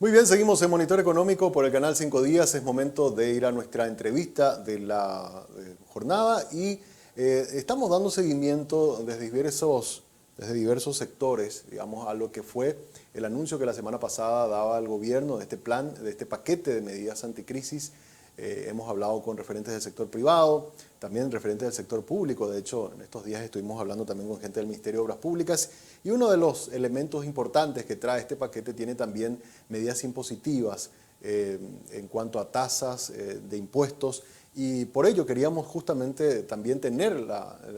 Muy bien, seguimos en Monitor Económico por el canal 5 Días. Es momento de ir a nuestra entrevista de la jornada y estamos dando seguimiento desde diversos sectores, digamos, a lo que fue el anuncio que la semana pasada daba el gobierno de este plan, de este paquete de medidas anticrisis. Hemos hablado con referentes del sector privado, también referentes del sector público. De hecho, en estos días estuvimos hablando también con gente del Ministerio de Obras Públicas. Y uno de los elementos importantes que trae este paquete tiene también medidas impositivas en cuanto a tasas de impuestos. Y por ello queríamos justamente también tener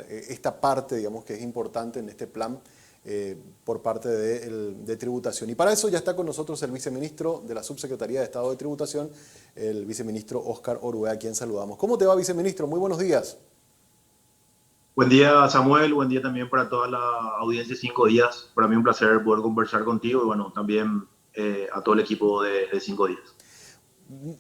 esta parte, digamos, que es importante en este plan por parte de tributación. Y para eso ya está con nosotros el viceministro de la Subsecretaría de Estado de Tributación, el viceministro Óscar Orué, a quien saludamos. ¿Cómo te va, viceministro? Muy buenos días. Buen día, Samuel. Buen día también para toda la audiencia de 5 días. Para mí un placer poder conversar contigo y bueno, también a todo el equipo de 5 días.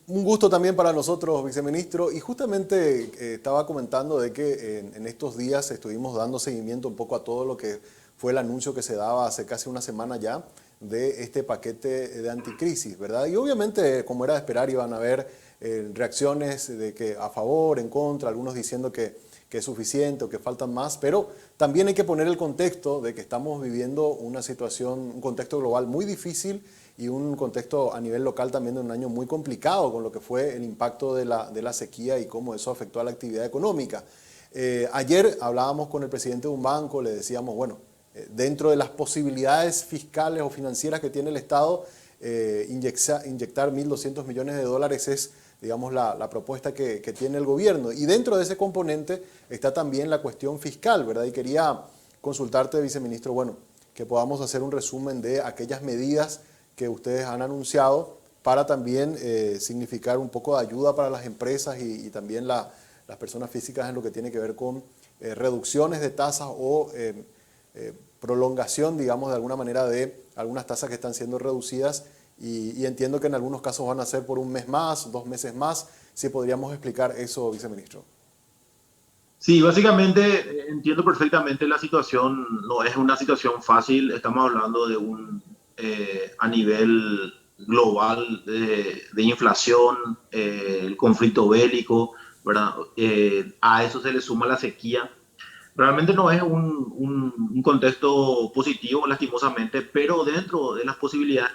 Un gusto también para nosotros, viceministro. Y justamente estaba comentando de que en estos días estuvimos dando seguimiento un poco a todo lo que fue el anuncio que se daba hace casi una semana ya de este paquete de anticrisis, ¿verdad? Y obviamente, como era de esperar, iban a haber reacciones de que a favor, en contra, algunos diciendo que es suficiente o que faltan más, pero también hay que poner el contexto de que estamos viviendo una situación, un contexto global muy difícil y un contexto a nivel local también de un año muy complicado con lo que fue el impacto de la sequía y cómo eso afectó a la actividad económica. Ayer hablábamos con el presidente de un banco, le decíamos, bueno, dentro de las posibilidades fiscales o financieras que tiene el Estado, inyectar 1.200 millones de dólares es, digamos, la propuesta que tiene el gobierno. Y dentro de ese componente está también la cuestión fiscal, ¿verdad? Y quería consultarte, viceministro, bueno, que podamos hacer un resumen de aquellas medidas que ustedes han anunciado para también significar un poco de ayuda para las empresas y también las personas físicas en lo que tiene que ver con reducciones de tasas o prolongación, digamos, de alguna manera de algunas tasas que están siendo reducidas y entiendo que en algunos casos van a ser por un mes más, 2 meses más. Si podríamos explicar eso, viceministro. Sí, básicamente entiendo perfectamente la situación. No es una situación fácil. Estamos hablando de a nivel global de inflación, el conflicto bélico, ¿verdad? A eso se le suma la sequía. Realmente no es un contexto positivo, lastimosamente, pero dentro de las posibilidades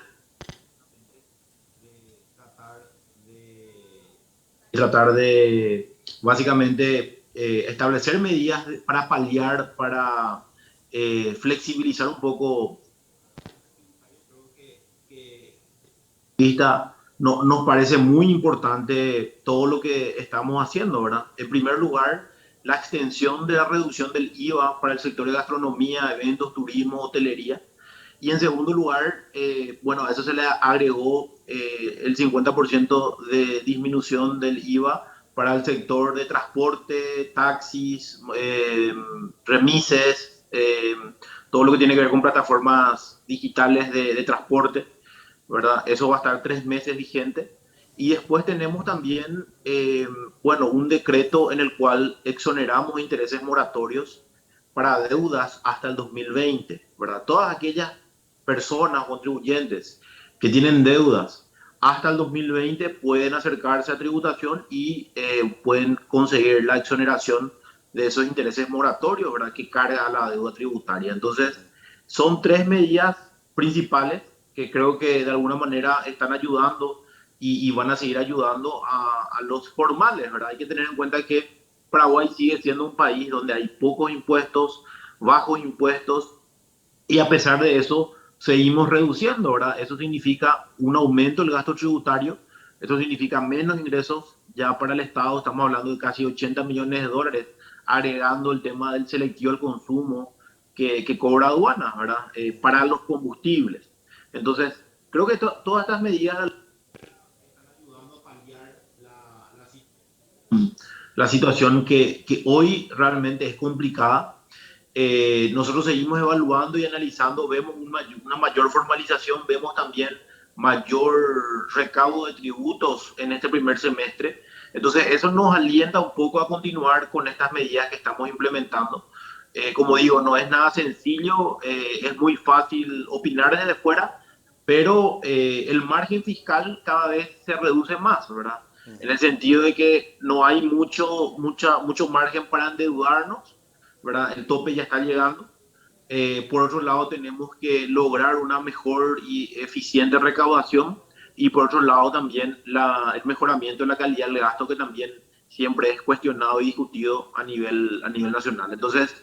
tratar de básicamente establecer medidas para paliar, para flexibilizar un poco vista. No, nos parece muy importante todo lo que estamos haciendo, ¿verdad? En primer lugar, la extensión de la reducción del IVA para el sector de gastronomía, eventos, turismo, hotelería. Y en segundo lugar, bueno, a eso se le agregó el 50% de disminución del IVA para el sector de transporte, taxis, remises, todo lo que tiene que ver con plataformas digitales de transporte, ¿verdad? Eso va a estar 3 meses vigente. Y después tenemos también, bueno, un decreto en el cual exoneramos intereses moratorios para deudas hasta el 2020, ¿verdad? Todas aquellas personas contribuyentes que tienen deudas hasta el 2020 pueden acercarse a tributación y pueden conseguir la exoneración de esos intereses moratorios, ¿verdad? Que carga la deuda tributaria. Entonces, son tres medidas principales que creo que de alguna manera están ayudando y van a seguir ayudando a los formales, ¿verdad? Hay que tener en cuenta que Paraguay sigue siendo un país donde hay pocos impuestos, bajos impuestos, y a pesar de eso seguimos reduciendo, ¿verdad? Eso significa un aumento del gasto tributario, eso significa menos ingresos ya para el Estado, estamos hablando de casi 80 millones de dólares, agregando el tema del selectivo al consumo que cobra aduana, ¿verdad? Para los combustibles. Entonces, creo que todas estas medidas la situación que hoy realmente es complicada. Nosotros seguimos evaluando y analizando, vemos una mayor formalización, vemos también mayor recaudo de tributos en este primer semestre. Entonces, eso nos alienta un poco a continuar con estas medidas que estamos implementando. Como digo, no es nada sencillo, es muy fácil opinar desde fuera, pero el margen fiscal cada vez se reduce más, ¿verdad? En el sentido de que no hay mucho margen para endeudarnos, ¿verdad? El tope ya está llegando. Por otro lado, tenemos que lograr una mejor y eficiente recaudación y por otro lado también el mejoramiento de la calidad del gasto que también siempre es cuestionado y discutido a nivel nacional. Entonces,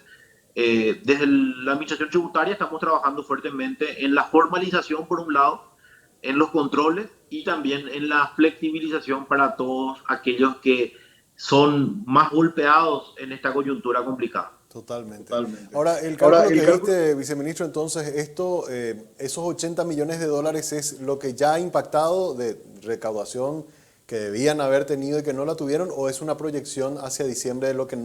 desde la Administración Tributaria estamos trabajando fuertemente en la formalización, por un lado, en los controles y también en la flexibilización para todos aquellos que son más golpeados en esta coyuntura complicada. Totalmente. Totalmente. Ahora, el Ahora, cálculo el que cálculo... diste, viceministro, entonces, esos 80 millones de dólares es lo que ya ha impactado de recaudación que debían haber tenido y que no la tuvieron, o es una proyección hacia diciembre de lo que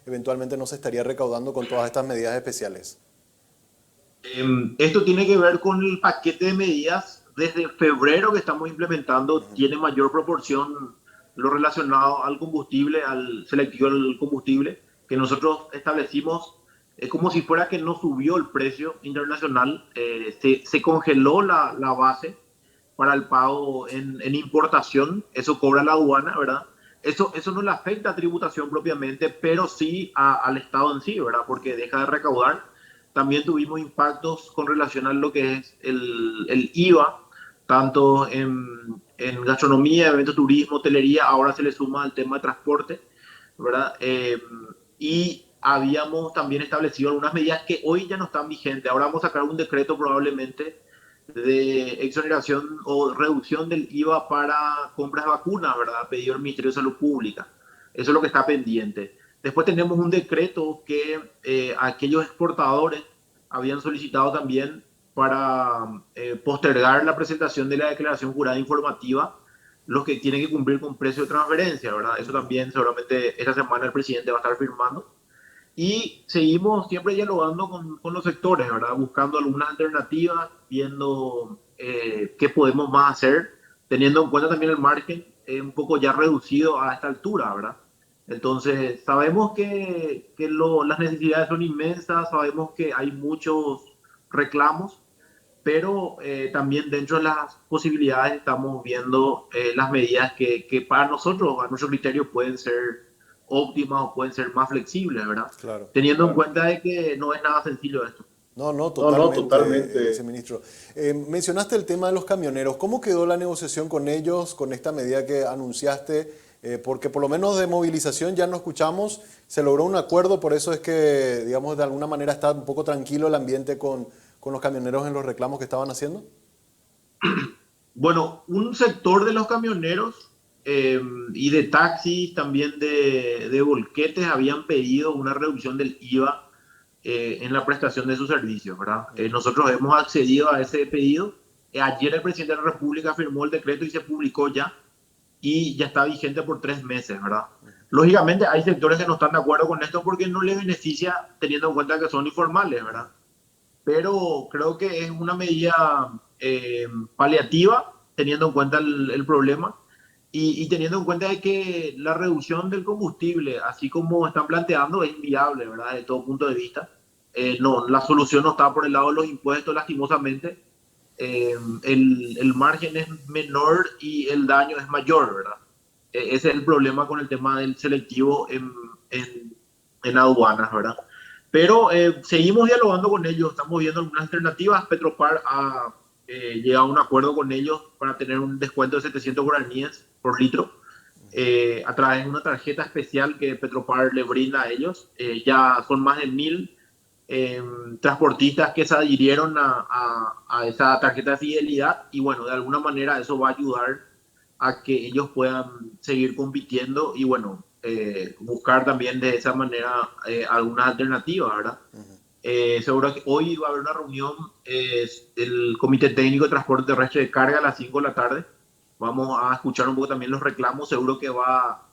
eventualmente no se estaría recaudando con todas estas medidas especiales. Esto tiene que ver con el paquete de medidas desde febrero que estamos implementando. Tiene mayor proporción lo relacionado al combustible, al selectivo del combustible, que nosotros establecimos como si fuera que no subió el precio internacional. Se congeló la base para el pago en importación, eso cobra la aduana, ¿verdad? Eso no le afecta a tributación propiamente, pero sí al Estado en sí, ¿verdad? Porque deja de recaudar. También tuvimos impactos con relación a lo que es el IVA, tanto en gastronomía, eventos, turismo, hotelería, ahora se le suma el tema de transporte, ¿verdad? Y habíamos también establecido algunas medidas que hoy ya no están vigentes. Ahora vamos a sacar un decreto probablemente de exoneración o reducción del IVA para compras de vacunas, ¿verdad? Pedido el Ministerio de Salud Pública. Eso es lo que está pendiente. Después tenemos un decreto que aquellos exportadores habían solicitado también para postergar la presentación de la declaración jurada informativa, los que tienen que cumplir con precio de transferencia, ¿verdad? Eso también seguramente esta semana el presidente va a estar firmando. Y seguimos siempre dialogando con los sectores, ¿verdad? Buscando algunas alternativas, viendo qué podemos más hacer, teniendo en cuenta también el margen un poco ya reducido a esta altura, ¿verdad? Entonces, sabemos que las necesidades son inmensas, sabemos que hay muchos reclamos, pero también dentro de las posibilidades estamos viendo las medidas que para nosotros, a nuestro criterio, pueden ser óptimas o pueden ser más flexibles, ¿verdad? Claro. Teniendo en cuenta de que no es nada sencillo esto. No, no, No, no, totalmente, totalmente. viceministro. Mencionaste el tema de los camioneros. ¿Cómo quedó la negociación con ellos, con esta medida que anunciaste? Porque por lo menos de movilización ya no escuchamos, se logró un acuerdo, por eso es que, digamos, de alguna manera está un poco tranquilo el ambiente con los camioneros en los reclamos que estaban haciendo. Bueno, un sector de los camioneros y de taxis, también de volquetes, habían pedido una reducción del IVA en la prestación de sus servicios, ¿verdad? Nosotros hemos accedido a ese pedido. Ayer el presidente de la República firmó el decreto y se publicó ya, y ya está vigente por 3 meses, ¿verdad? Lógicamente hay sectores que no están de acuerdo con esto porque no les beneficia teniendo en cuenta que son informales, ¿verdad? Pero creo que es una medida paliativa teniendo en cuenta el problema y teniendo en cuenta de que la reducción del combustible, así como están planteando, es inviable, ¿verdad? De todo punto de vista. No, la solución no está por el lado de los impuestos, lastimosamente. El margen es menor y el daño es mayor, ¿verdad? Ese es el problema con el tema del selectivo en aduanas, ¿verdad? Pero seguimos dialogando con ellos, estamos viendo algunas alternativas. Petropar ha llegado a un acuerdo con ellos para tener un descuento de 700 guaraníes por litro a través de una tarjeta especial que Petropar le brinda a ellos. Ya son más de 1000 transportistas que se adhirieron a esa tarjeta de fidelidad y bueno, de alguna manera eso va a ayudar a que ellos puedan seguir compitiendo y bueno, buscar también de esa manera alguna alternativa, ¿verdad? Seguro que hoy va a haber una reunión del Comité Técnico de Transporte Terrestre de Carga a las 5 de la tarde. Vamos a escuchar un poco también los reclamos, seguro que va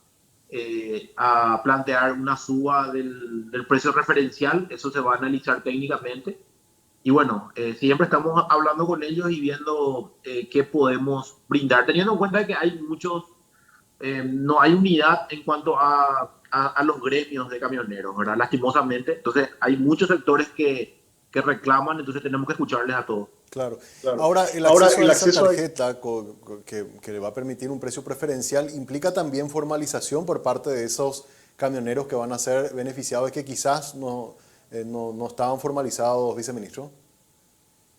a plantear una suba del precio referencial, eso se va a analizar técnicamente. Y bueno, siempre estamos hablando con ellos y viendo qué podemos brindar, teniendo en cuenta que hay muchos, no hay unidad en cuanto a los gremios de camioneros, ¿verdad? Lastimosamente. Entonces, hay muchos sectores que reclaman, entonces tenemos que escucharles a todos. Claro. Claro. Ahora, el Ahora, acceso el a esa acceso a... tarjeta que le va a permitir un precio preferencial implica también formalización por parte de esos camioneros que van a ser beneficiados y que quizás no estaban formalizados, viceministro.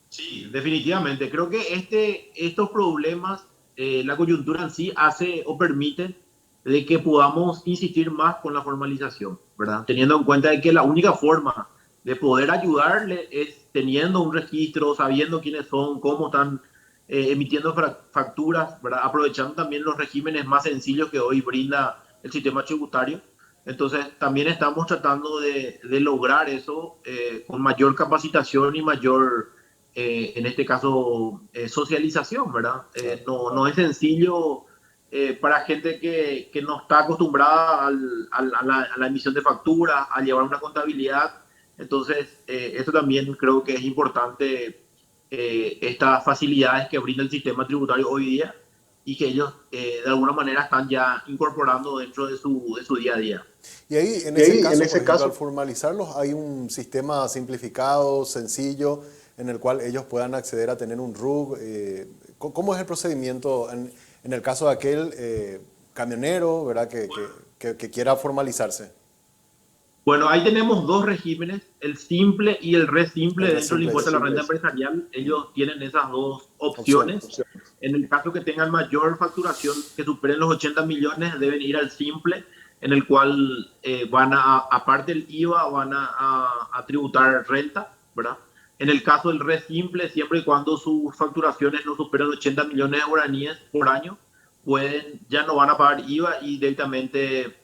Sí, definitivamente. Creo que estos problemas, la coyuntura en sí hace o permite de que podamos insistir más con la formalización, ¿verdad? Teniendo en cuenta de que la única forma de poder ayudarle es teniendo un registro, sabiendo quiénes son, cómo están emitiendo facturas, ¿verdad? Aprovechando también los regímenes más sencillos que hoy brinda el sistema tributario. Entonces, también estamos tratando de lograr eso con mayor capacitación y mayor en este caso, socialización, ¿verdad? Claro. No es sencillo para gente que no está acostumbrada a la emisión de facturas, a llevar una contabilidad. Entonces, esto también creo que es importante, estas facilidades que brinda el sistema tributario hoy día y que ellos de alguna manera están ya incorporando dentro de su día a día. Y ahí, en Y ese ahí, en caso, por ese ejemplo, al caso, formalizarlos, hay un sistema simplificado, sencillo, en el cual ellos puedan acceder a tener un RUC. ¿Cómo es el procedimiento en el caso de aquel camionero, ¿verdad? Que quiera formalizarse? Bueno, ahí tenemos dos regímenes, el simple y el re El simple dentro del reciente impuesto a es la renta empresarial. Ellos tienen esas dos opciones. opciones. En el caso que tengan mayor facturación, que superen los 80 millones, deben ir al simple, en el cual van aparte del IVA, van a tributar renta, ¿verdad? En el caso del re simple, siempre y cuando sus facturaciones no superen 80 millones de guaraníes por año, ya no van a pagar IVA y directamente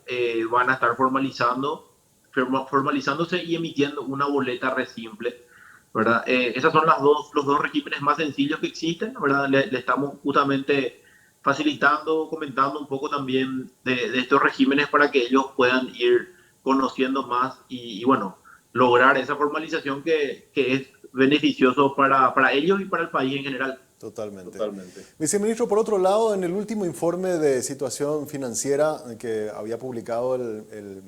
van a estar formalizándose y emitiendo una boleta re simple, ¿verdad? Esas son los dos regímenes más sencillos que existen, ¿verdad? Le estamos justamente facilitando, comentando un poco también de estos regímenes para que ellos puedan ir conociendo más y bueno, lograr esa formalización que es beneficioso para ellos y para el país en general. Totalmente. totalmente. Viceministro, por otro lado, en el último informe de situación financiera que había publicado el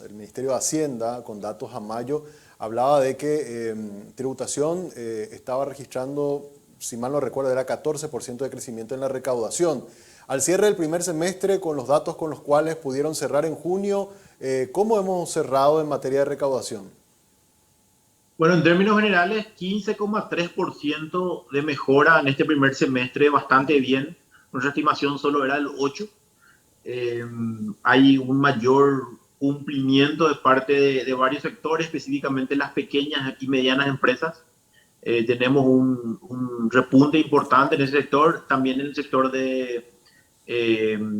Ministerio de Hacienda con datos a mayo, hablaba de que tributación estaba registrando, si mal no recuerdo, era 14% de crecimiento en la recaudación. Al cierre del primer semestre, con los datos con los cuales pudieron cerrar en junio, ¿cómo hemos cerrado en materia de recaudación? Bueno, en términos generales, 15,3% de mejora en este primer semestre, bastante bien. Nuestra estimación solo era el 8%. Hay un mayor cumplimiento de parte de varios sectores, específicamente las pequeñas y medianas empresas. Tenemos un repunte importante en ese sector, también en el sector de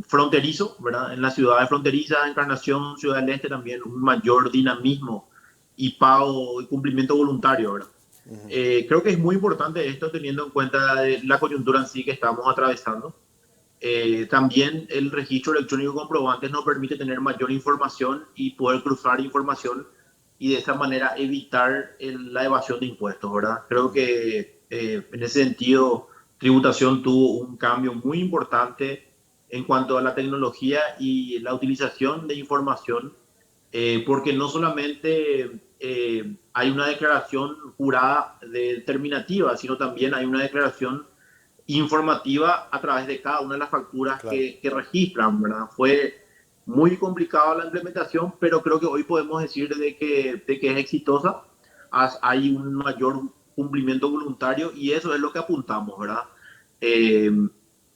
fronterizo, ¿verdad? En las ciudades fronterizas, Encarnación, Ciudad del Este, también un mayor dinamismo y pago y cumplimiento voluntario, ¿verdad? Creo que es muy importante esto teniendo en cuenta la coyuntura en sí que estamos atravesando. También el registro electrónico de comprobantes nos permite tener mayor información y poder cruzar información y de esa manera evitar la evasión de impuestos, ¿verdad? Creo que en ese sentido tributación tuvo un cambio muy importante en cuanto a la tecnología y la utilización de información, porque no solamente hay una declaración jurada determinativa, sino también hay una declaración informativa a través de cada una de las facturas Claro. que registran, ¿verdad? Fue muy complicada la implementación, pero creo que hoy podemos decir de que es exitosa. Hay un mayor cumplimiento voluntario y eso es lo que apuntamos, ¿verdad? Eh,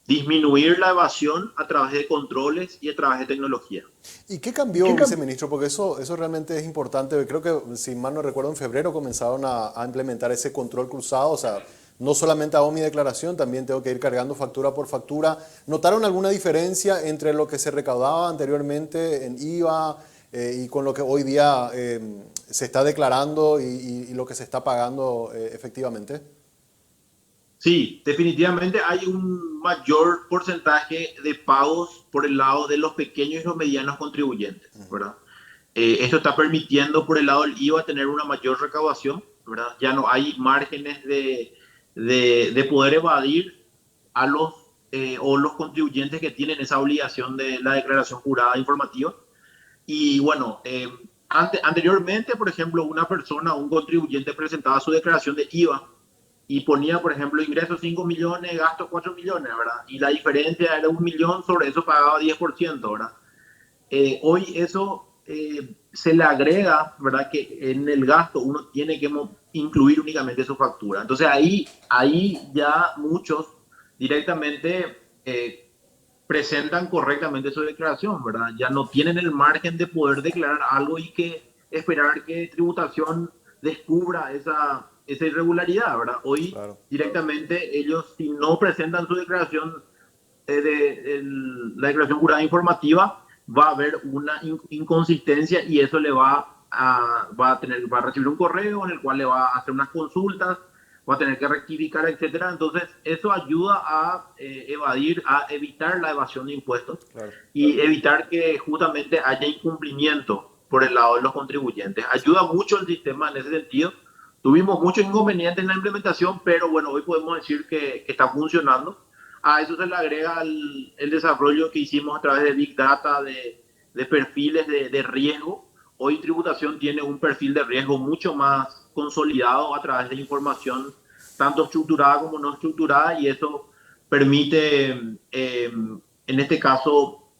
disminuir la evasión a través de controles y a través de tecnología. ¿Y qué cambió, viceministro? Porque eso realmente es importante. Creo que, si mal no recuerdo, en febrero comenzaron a implementar ese control cruzado. O sea, no solamente hago mi declaración, también tengo que ir cargando factura por factura. ¿Notaron alguna diferencia entre lo que se recaudaba anteriormente en IVA y con lo que hoy día se está declarando y lo que se está pagando efectivamente? Sí, definitivamente hay un mayor porcentaje de pagos por el lado de los pequeños y los medianos contribuyentes, ¿verdad? Esto está permitiendo por el lado del IVA tener una mayor recaudación, ¿verdad? Ya no hay márgenes de poder evadir a o los contribuyentes que tienen esa obligación de la declaración jurada informativa. Y bueno, anteriormente, por ejemplo, una persona, un contribuyente presentaba su declaración de IVA y ponía, por ejemplo, ingresos 5 millones, gastos 4 millones, ¿verdad? Y la diferencia era 1 millón, sobre eso pagaba 10%, ¿verdad? Hoy eso se le agrega, ¿verdad? Que en el gasto uno tiene que incluir únicamente su factura. Entonces ahí ya muchos directamente presentan correctamente su declaración, ¿verdad? Ya no tienen el margen de poder declarar algo y que esperar que tributación descubra esa irregularidad, ¿verdad? Hoy Claro. directamente ellos, si no presentan su declaración, la declaración jurada informativa, va a haber una inconsistencia y eso le va a recibir un correo en el cual le va a hacer unas consultas, va a tener que rectificar, etcétera. Entonces, eso ayuda a evitar la evasión de impuestos Claro. y evitar que justamente haya incumplimiento por el lado de los contribuyentes. Ayuda mucho el sistema en ese sentido. Tuvimos muchos inconvenientes en la implementación, pero bueno, hoy podemos decir que está funcionando. A eso se le agrega el desarrollo que hicimos a través de Big Data, de perfiles de riesgo. Hoy tributación tiene un perfil de riesgo mucho más consolidado a través de información tanto estructurada como no estructurada, y eso permite, en este caso,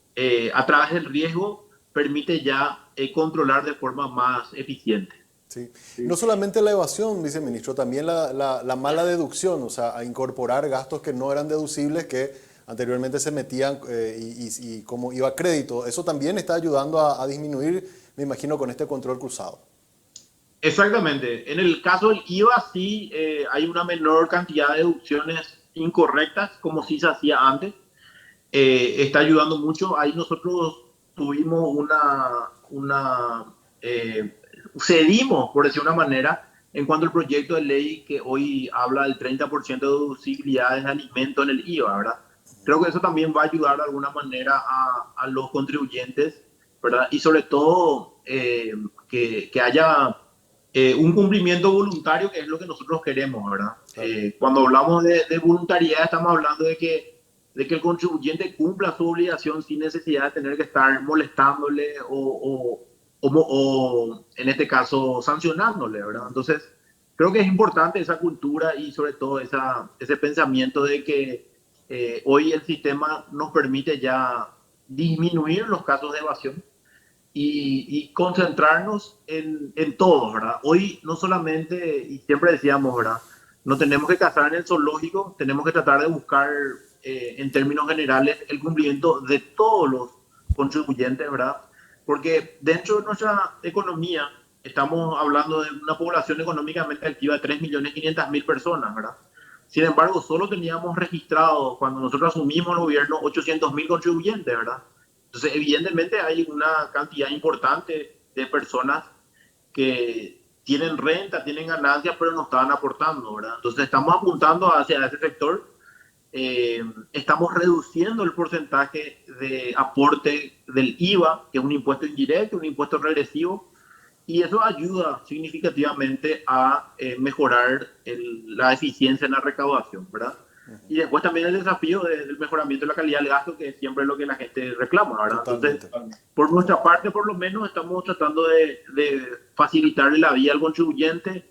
a través del riesgo, permite ya controlar de forma más eficiente. Sí. No solamente la evasión, viceministro, también la mala deducción, o sea, a incorporar gastos que no eran deducibles, que anteriormente se metían y como iba a crédito. Eso también está ayudando a disminuir, me imagino, con este control cruzado. Exactamente. En el caso del IVA sí hay una menor cantidad de deducciones incorrectas, como sí se hacía antes. Está ayudando mucho. Ahí nosotros tuvimos cedimos, por decir una manera, en cuanto al proyecto de ley que hoy habla del 30% de deducibilidad de alimentos en el IVA, ¿verdad? Creo que eso también va a ayudar de alguna manera a los contribuyentes, ¿verdad? Y sobre todo que haya un cumplimiento voluntario, que es lo que nosotros queremos, ¿verdad? Claro. Cuando hablamos de voluntariedad, estamos hablando de que el contribuyente cumpla su obligación sin necesidad de tener que estar molestándole o en este caso sancionándole, ¿verdad? Entonces, creo que es importante esa cultura y sobre todo ese pensamiento de que hoy el sistema nos permite ya disminuir los casos de evasión y concentrarnos en todos, ¿verdad? Hoy no solamente, y siempre decíamos, ¿verdad? No tenemos que cazar en el zoológico, tenemos que tratar de buscar en términos generales el cumplimiento de todos los contribuyentes, ¿verdad? Porque dentro de nuestra economía estamos hablando de una población económicamente activa de 3.500.000 personas, ¿verdad? Sin embargo, solo teníamos registrados, cuando nosotros asumimos el gobierno, 800.000 contribuyentes, ¿verdad? Entonces, evidentemente hay una cantidad importante de personas que tienen renta, tienen ganancias, pero no estaban aportando, ¿verdad? Entonces, estamos apuntando hacia ese sector. Estamos reduciendo el porcentaje de aporte del IVA, que es un impuesto indirecto, un impuesto regresivo, y eso ayuda significativamente a mejorar la eficiencia en la recaudación, ¿verdad? Y después también el desafío del mejoramiento de la calidad del gasto, que siempre es lo que la gente reclama, ¿verdad? Totalmente. Entonces, por nuestra parte, por lo menos, estamos tratando de facilitarle la vida al contribuyente.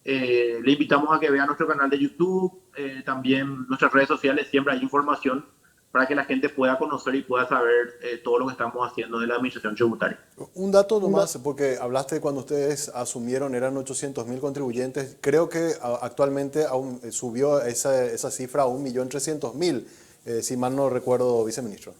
Le invitamos a que vea nuestro canal de YouTube, también nuestras redes sociales, siempre hay información para que la gente pueda conocer y pueda saber todo lo que estamos haciendo de la administración tributaria. Un dato nomás, porque hablaste de cuando ustedes asumieron, eran 800.000 contribuyentes. Creo que actualmente aún subió esa cifra a 1.300.000, si mal no recuerdo, viceministro.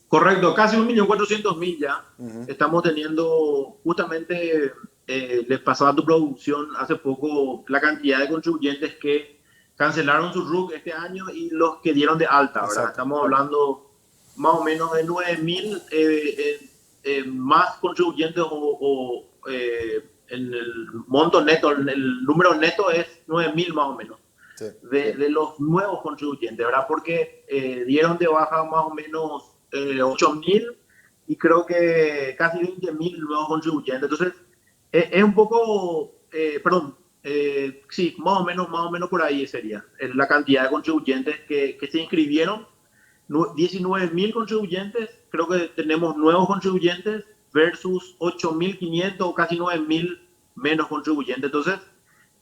Correcto, casi 1.400.000 ya. Estamos teniendo, justamente, le pasaba a tu producción hace poco la cantidad de contribuyentes que cancelaron su RUC este año y los que dieron de alta, ¿verdad? Exacto. Estamos hablando más o menos de 9.000 más contribuyentes en el monto neto, el número neto es 9.000 más o menos. Sí. De los nuevos contribuyentes, ¿verdad? Porque dieron de baja más o menos 8.000 y creo que casi 20.000 nuevos contribuyentes. Entonces, es un poco, sí, más o menos por ahí sería la cantidad de contribuyentes que se inscribieron. 19.000 contribuyentes, creo que tenemos nuevos contribuyentes versus 8.500 o casi 9.000 menos contribuyentes. Entonces,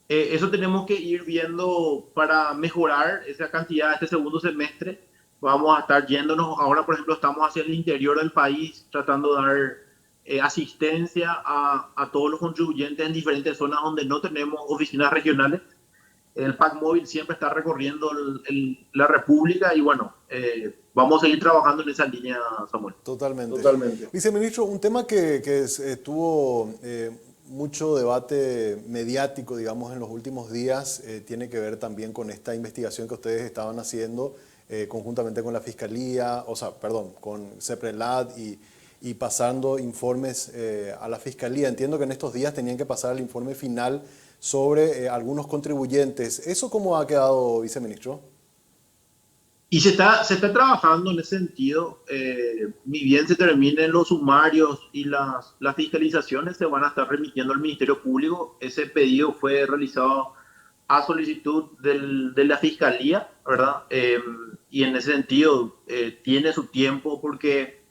Eso tenemos que ir viendo para mejorar esa cantidad este segundo semestre. Vamos a estar yéndonos, ahora por ejemplo estamos hacia el interior del país tratando de dar asistencia a todos los contribuyentes en diferentes zonas donde no tenemos oficinas regionales. El PAC móvil siempre está recorriendo la República y bueno, vamos a seguir trabajando en esa línea, Samuel. Totalmente. Totalmente. Viceministro, un tema que tuvo mucho debate mediático, digamos, en los últimos días, tiene que ver también con esta investigación que ustedes estaban haciendo conjuntamente con la Fiscalía, o sea, perdón, con CEPRELAD y pasando informes a la Fiscalía. Entiendo que en estos días tenían que pasar el informe final sobre algunos contribuyentes. ¿Eso cómo ha quedado, viceministro? Y se está trabajando en ese sentido. Ni bien se terminen los sumarios y las fiscalizaciones, se van a estar remitiendo al Ministerio Público. Ese pedido fue realizado a solicitud de la Fiscalía, ¿verdad? Y en ese sentido tiene su tiempo porque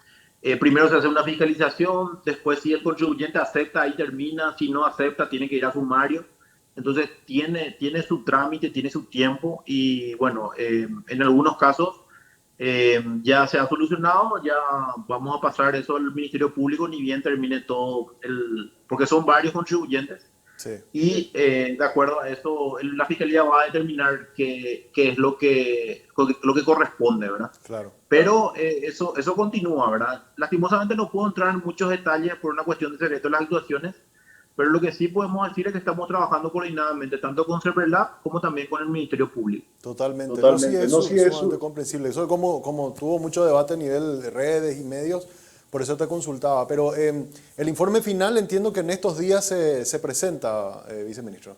primero se hace una fiscalización, después si el contribuyente acepta, ahí termina, si no acepta, tiene que ir a sumario. Entonces tiene su trámite, tiene su tiempo y bueno, en algunos casos ya se ha solucionado, ya vamos a pasar eso al Ministerio Público ni bien termine todo, porque son varios contribuyentes. Sí, Y de acuerdo a eso, la Fiscalía va a determinar qué es lo que corresponde, ¿verdad? claro. Pero eso continúa, ¿verdad? Lastimosamente no puedo entrar en muchos detalles por una cuestión de secreto de las actuaciones, pero lo que sí podemos decir es que estamos trabajando coordinadamente, tanto con CEPRELAB como también con el Ministerio Público. Totalmente. No, sí, Totalmente. es No, sí, sumamente eso. comprensible. Eso como tuvo mucho debate a nivel de redes y medios, por eso te consultaba. Pero el informe final entiendo que en estos días se presenta, viceministro.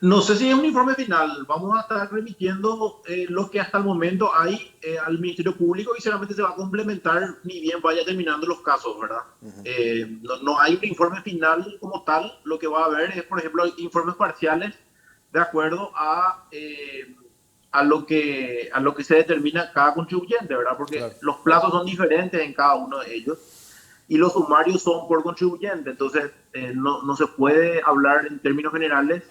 No sé si es un informe final. Vamos a estar remitiendo lo que hasta el momento hay al Ministerio Público y seguramente se va a complementar ni bien vaya terminando los casos, ¿verdad? No hay un informe final como tal. Lo que va a haber es, por ejemplo, informes parciales de acuerdo a lo que se determina cada contribuyente, ¿verdad? Claro, Porque los plazos son diferentes en cada uno de ellos y los sumarios son por contribuyente. Entonces, no se puede hablar en términos generales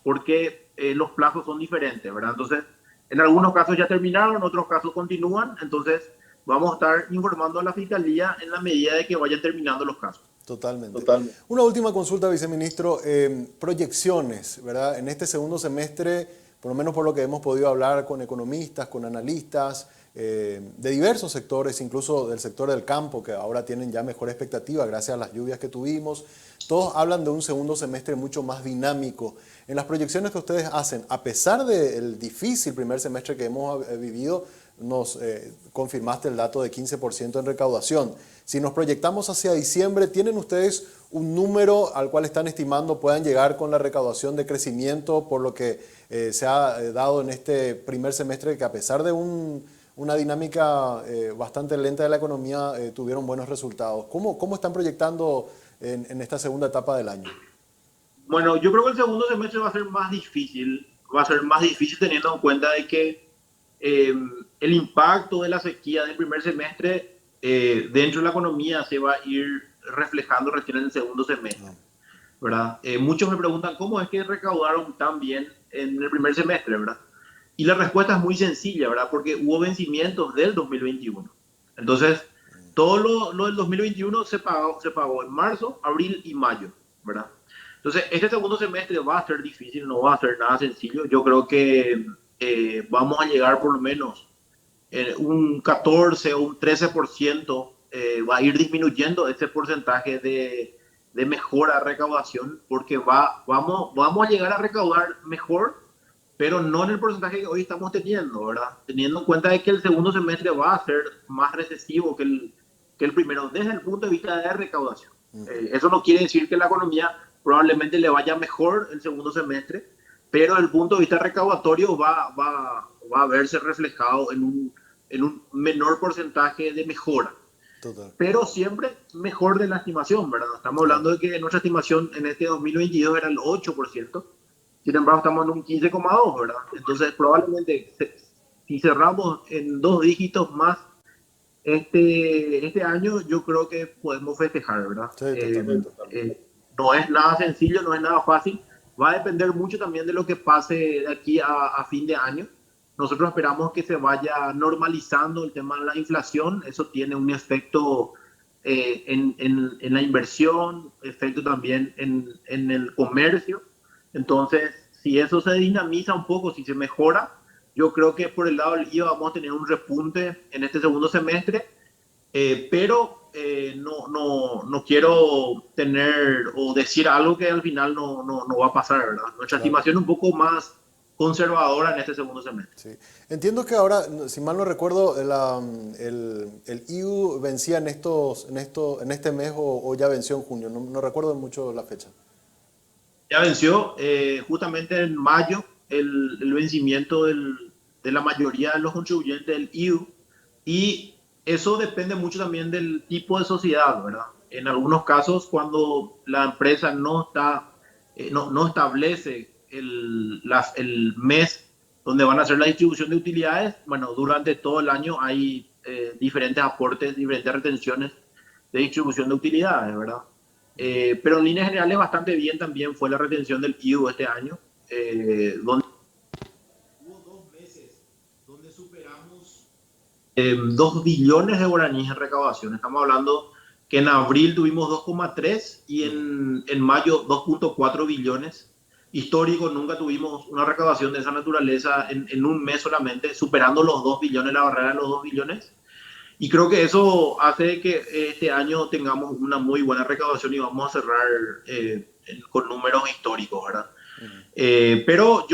porque los plazos son diferentes, ¿verdad? Entonces, en algunos casos ya terminaron, en otros casos continúan. Entonces, vamos a estar informando a la Fiscalía en la medida de que vayan terminando los casos. totalmente. Totalmente. Una última consulta, viceministro. Proyecciones, ¿verdad? En este segundo semestre, por lo menos por lo que hemos podido hablar con economistas, con analistas, de diversos sectores, incluso del sector del campo, que ahora tienen ya mejor expectativa gracias a las lluvias que tuvimos. Todos hablan de un segundo semestre mucho más dinámico. En las proyecciones que ustedes hacen, a pesar del difícil primer semestre que hemos vivido, nos confirmaste el dato de 15% en recaudación. Si nos proyectamos hacia diciembre, ¿tienen ustedes un número al cual están estimando puedan llegar con la recaudación de crecimiento por lo que se ha dado en este primer semestre, que a pesar de una dinámica bastante lenta de la economía, tuvieron buenos resultados? ¿Cómo están proyectando en esta segunda etapa del año? Bueno, yo creo que el segundo semestre va a ser más difícil teniendo en cuenta de que eh, el impacto de la sequía del primer semestre dentro de la economía se va a ir reflejando recién en el segundo semestre, No. ¿verdad? Muchos me preguntan cómo es que recaudaron tan bien en el primer semestre, ¿verdad? Y la respuesta es muy sencilla, ¿verdad? Porque hubo vencimientos del 2021. Entonces, todo lo del 2021 se pagó en marzo, abril y mayo, ¿verdad? Entonces, este segundo semestre va a ser difícil, no va a ser nada sencillo. Yo creo que vamos a llegar por lo menos un 14 o un 13%, va a ir disminuyendo ese porcentaje de mejora de recaudación, porque vamos a llegar a recaudar mejor, pero no en el porcentaje que hoy estamos teniendo, ¿verdad? Teniendo en cuenta de que el segundo semestre va a ser más recesivo que el primero, desde el punto de vista de recaudación. Eso no quiere decir que la economía probablemente le vaya mejor el segundo semestre, pero desde el punto de vista recaudatorio va a verse reflejado en un menor porcentaje de mejora, Total. pero siempre mejor de la estimación, ¿verdad? Estamos Claro. hablando de que nuestra estimación en este 2022 era el 8%, sin embargo estamos en un 15,2%, ¿verdad? Entonces probablemente si cerramos en dos dígitos más este año, yo creo que podemos festejar, ¿verdad? Sí, totalmente. No es nada sencillo, no es nada fácil, va a depender mucho también de lo que pase de aquí a fin de año. Nosotros esperamos que se vaya normalizando el tema de la inflación. Eso tiene un efecto en la inversión, efecto también en el comercio. Entonces, si eso se dinamiza un poco, si se mejora, yo creo que por el lado del IVA vamos a tener un repunte en este segundo semestre, pero no quiero tener o decir algo que al final no va a pasar, ¿verdad? Nuestra Claro. estimación es un poco más conservadora en este segundo semestre. Sí. Entiendo que ahora, si mal no recuerdo, el IU vencía en este mes o ya venció en junio. No recuerdo mucho la fecha. Ya venció justamente en mayo el vencimiento de la mayoría de los contribuyentes del IU y eso depende mucho también del tipo de sociedad, ¿verdad? En algunos casos, cuando la empresa no establece el mes donde van a hacer la distribución de utilidades, bueno, durante todo el año hay diferentes aportes, diferentes retenciones de distribución de utilidades, ¿verdad? Pero en líneas generales bastante bien también fue la retención del IVU este año, donde hubo 2 meses donde superamos 2 billones de guaraníes en recaudación. Estamos hablando que en abril tuvimos 2,3 y en mayo 2,4 billones. Histórico, nunca tuvimos una recaudación de esa naturaleza en un mes solamente, superando los 2 billones, la barrera de los 2 billones. Y creo que eso hace que este año tengamos una muy buena recaudación y vamos a cerrar con números históricos, ¿verdad? Pero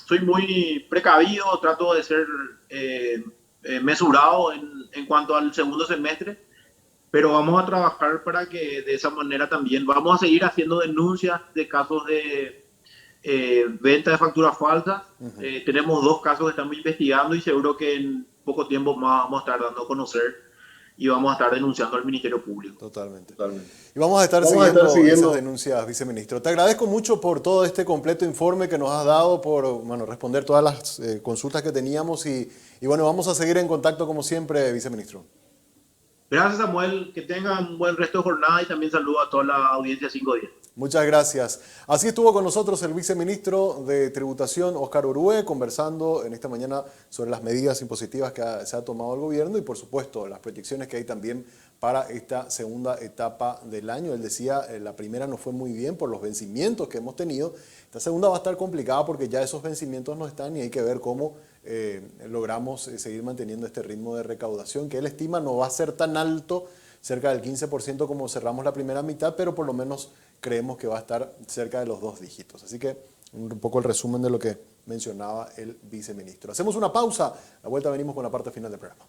soy muy precavido, trato de ser mesurado en cuanto al segundo semestre, pero vamos a trabajar para que de esa manera también vamos a seguir haciendo denuncias de casos de venta de facturas falsas. Tenemos 2 casos que estamos investigando y seguro que en poco tiempo más vamos a estar dando a conocer y vamos a estar denunciando al Ministerio Público. Totalmente. Totalmente. Y vamos a estar Vamos a estar siguiendo esas siguiendo. denuncias, viceministro. Te agradezco mucho por todo este completo informe que nos has dado, por bueno, responder todas las consultas que teníamos y bueno, vamos a seguir en contacto como siempre, viceministro. Gracias, Samuel. Que tengan un buen resto de jornada y también saludo a toda la audiencia 510. Muchas gracias. Así estuvo con nosotros el viceministro de Tributación, Óscar Orué, conversando en esta mañana sobre las medidas impositivas que se ha tomado el gobierno y, por supuesto, las proyecciones que hay también para esta segunda etapa del año. Él decía, la primera no fue muy bien por los vencimientos que hemos tenido. Esta segunda va a estar complicada porque ya esos vencimientos no están y hay que ver cómo logramos seguir manteniendo este ritmo de recaudación que él estima no va a ser tan alto, cerca del 15% como cerramos la primera mitad, pero por lo menos creemos que va a estar cerca de los 2 dígitos. Así que un poco el resumen de lo que mencionaba el viceministro. Hacemos una pausa, a la vuelta venimos con la parte final del programa.